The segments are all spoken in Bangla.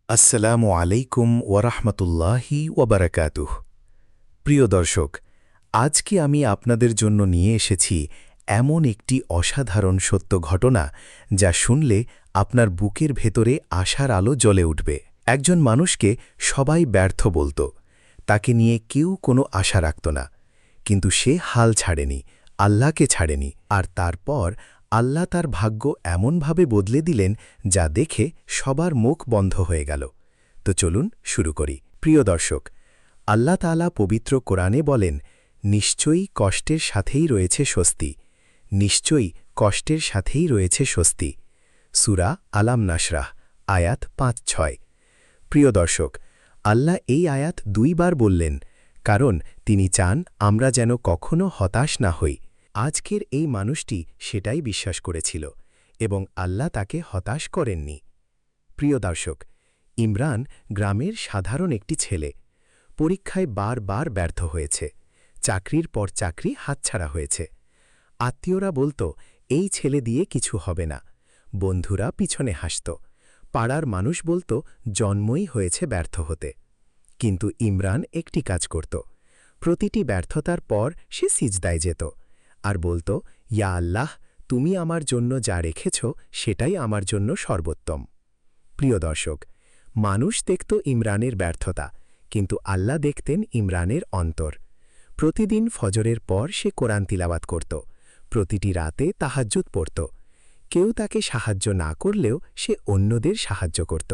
আসসালামু আলাইকুম ওয়ারাহমাতুল্লাহি ওয়াবারাকাতুহ। প্রিয় দর্শক, আজকে আমি আপনাদের জন্য নিয়ে এসেছি এমন একটি অসাধারণ সত্য ঘটনা যা শুনলে আপনার বুকের ভেতরে আশার আলো জ্বলে উঠবে। একজন মানুষকে সবাই ব্যর্থ বলত, তাকে নিয়ে কেউ কোনো আশা রাখত না, কিন্তু সে হাল ছাড়েনি, আল্লাহকে ছাড়েনি। আর তারপর আল্লাহ তার ভাগ্য এমনভাবে বদলে দিলেন যা দেখে সবার মুখ বন্ধ হয়ে গেল। তো চলুন শুরু করি। প্রিয় দর্শক, আল্লাহ তাআলা পবিত্র কোরআনে বলেন, নিশ্চয়ই কষ্টের সাথেই রয়েছে স্বস্তি, নিশ্চয়ই কষ্টের সাথেই রয়েছে স্বস্তি। সূরা আলাম নাশরাহ, আয়াত ৫-৬। প্রিয় দর্শক, আল্লাহ এই আয়াত দুইবার বললেন, কারণ তিনি চান আমরা যেন কখনো হতাশ না হই। আজকের এই মানুষটি সেটাই বিশ্বাস করেছিল এবং আল্লাহ তাকে হতাশ করেননি। প্রিয় দর্শক, ইমরান গ্রামের সাধারণ একটি ছেলে। পরীক্ষায় বারবার ব্যর্থ হয়েছে, চাকরির পর চাকরি হাতছাড়া হয়েছে। আত্মীয়রা বলত, এই ছেলে দিয়ে কিছু হবে না। বন্ধুরা পিছনে হাসত, পাড়ার মানুষ বলত, জন্মই হয়েছে ব্যর্থ হতে। কিন্তু ইমরান একটি কাজ করত। প্রতিটি ব্যর্থতার পর সে সিজদায় যেত আর বলত, ইয়া আল্লাহ, তুমি আমার জন্য যা রেখেছ সেটাই আমার জন্য সর্বোত্তম। প্রিয় দর্শক, মানুষ দেখত ইমরানের ব্যর্থতা, কিন্তু আল্লাহ দেখতেন ইমরানের অন্তর। প্রতিদিন ফজরের পর সে কোরআন তিলাওয়াত করত, প্রতিটি রাতে তাহাজ্জুদ পড়ত। কেউ তাকে সাহায্য না করলেও সে অন্যদের সাহায্য করত।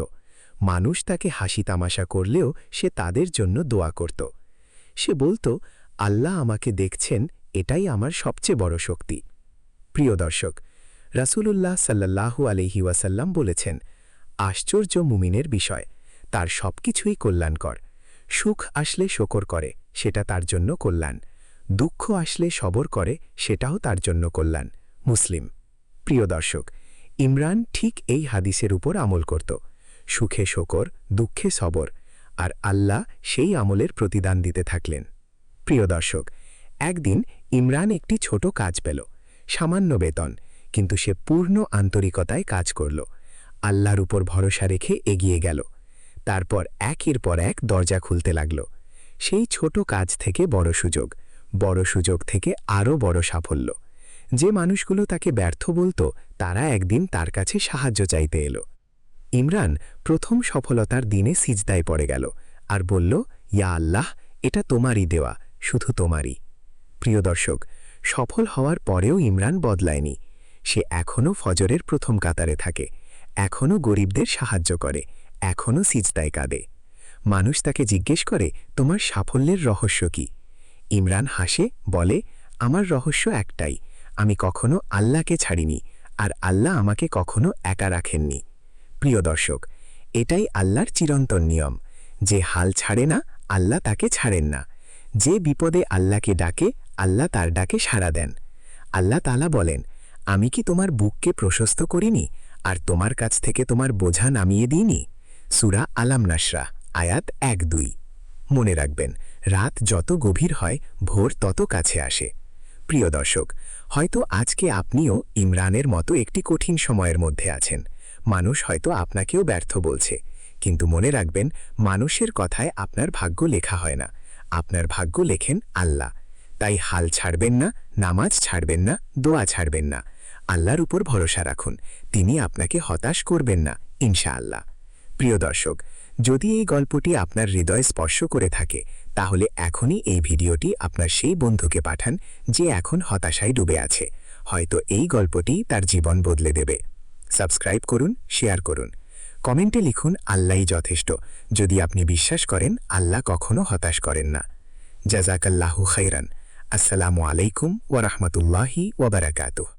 মানুষ তাকে হাসি তামাশা করলেও সে তাদের জন্য দোয়া করত। সে বলত, আল্লাহ আমাকে দেখছেন, এটাই আমার সবচেয়ে বড় শক্তি। প্রিয় দর্শক, রাসূলুল্লাহ সাল্লাল্লাহু আলাইহি ওয়াসাল্লাম বলেছেন, আশ্চর্য মুমিনের বিষয়, তার সবকিছুই কল্যাণকর। সুখ আসলে শকর করে, সেটা তার জন্য কল্যাণ। দুঃখ আসলে সবর করে, সেটাও তার জন্য কল্যাণ। মুসলিম। প্রিয় দর্শক, ইমরান ঠিক এই হাদিসের উপর আমল করত। সুখে শকর, দুঃখে সবর, আর আল্লাহ সেই আমলের প্রতিদান দিতে থাকলেন। প্রিয় দর্শক, একদিন ইমরান একটি ছোট কাজ পেল, সামান্য বেতন, কিন্তু সে পূর্ণ আন্তরিকতায় কাজ করল। আল্লাহর উপর ভরসা রেখে এগিয়ে গেল। তারপর একের পর এক দরজা খুলতে লাগল। সেই ছোট কাজ থেকে বড় সুযোগ, বড় সুযোগ থেকে আরও বড় সাফল্য। যে মানুষগুলো তাকে ব্যর্থ বলত, তারা একদিন তার কাছে সাহায্য চাইতে এলো। ইমরান প্রথম সফলতার দিনে সিজদায় পড়ে গেল আর বলল, ইয়া আল্লাহ, এটা তোমারই দেওয়া, শুধু তোমারই। প্রিয় দর্শক, সফল হওয়ার পরেও ইমরান বদলায়নি। সে এখনও ফজরের প্রথম কাতারে থাকে, এখনও গরিবদের সাহায্য করে, এখনও সিজদায় কাঁদে। মানুষ তাকে জিজ্ঞেস করে, তোমার সাফল্যের রহস্য কি? ইমরান হাসে, বলে, আমার রহস্য একটাই, আমি কখনো আল্লাহকে ছাড়িনি, আর আল্লাহ আমাকে কখনো একা রাখেননি। প্রিয় দর্শক, এটাই আল্লাহর চিরন্তন নিয়ম, যে হাল ছাড়ে না, আল্লাহ তাকে ছাড়েন না। যে বিপদে আল্লাহকে ডাকে, আল্লাহ তার ডাকে সাড়া দেন। আল্লাহ তাআলা বলেন, আমি কি তোমার বুককে প্রশস্ত করিনি, আর তোমার কাছ থেকে তোমার বোঝা নামিয়ে দিইনি? সূরা আলাম নাশরাহ, আয়াত ১-২। মনে রাখবেন, রাত যত গভীর হয়, ভোর তত কাছে আসে। প্রিয় দর্শক, হয়তো আজকে আপনিও ইমরানের মতো একটি কঠিন সময়ের মধ্যে আছেন। মানুষ হয়তো আপনাকেও ব্যর্থ বলছে, কিন্তু মনে রাখবেন, মানুষের কথায় আপনার ভাগ্য লেখা হয় না, আপনার ভাগ্য লেখেন আল্লাহ। তাই হাল ছাড়বেন না, নামাজ ছাড়বেন না, দোয়া ছাড়বেন না। আল্লাহর উপর ভরসা রাখুন, তিনি আপনাকে হতাশ করবেন না, ইনশাআল্লাহ। প্রিয় দর্শক, যদি এই গল্পটি আপনার হৃদয় স্পর্শ করে থাকে, তাহলে এখনই এই ভিডিওটি আপনার সেই বন্ধুকে পাঠান যে এখন হতাশায় ডুবে আছে। হয়তো এই গল্পটি তার জীবন বদলে দেবে। সাবস্ক্রাইব করুন, শেয়ার করুন, কমেন্টে লিখুন, আল্লাহই যথেষ্ট, যদি আপনি বিশ্বাস করেন আল্লাহ কখনো হতাশ করেন না। জাযাকাল্লাহু খাইরান। আসসালামু আলাইকুম ওয়া রাহমাতুল্লাহি ওয়া বারাকাতুহু।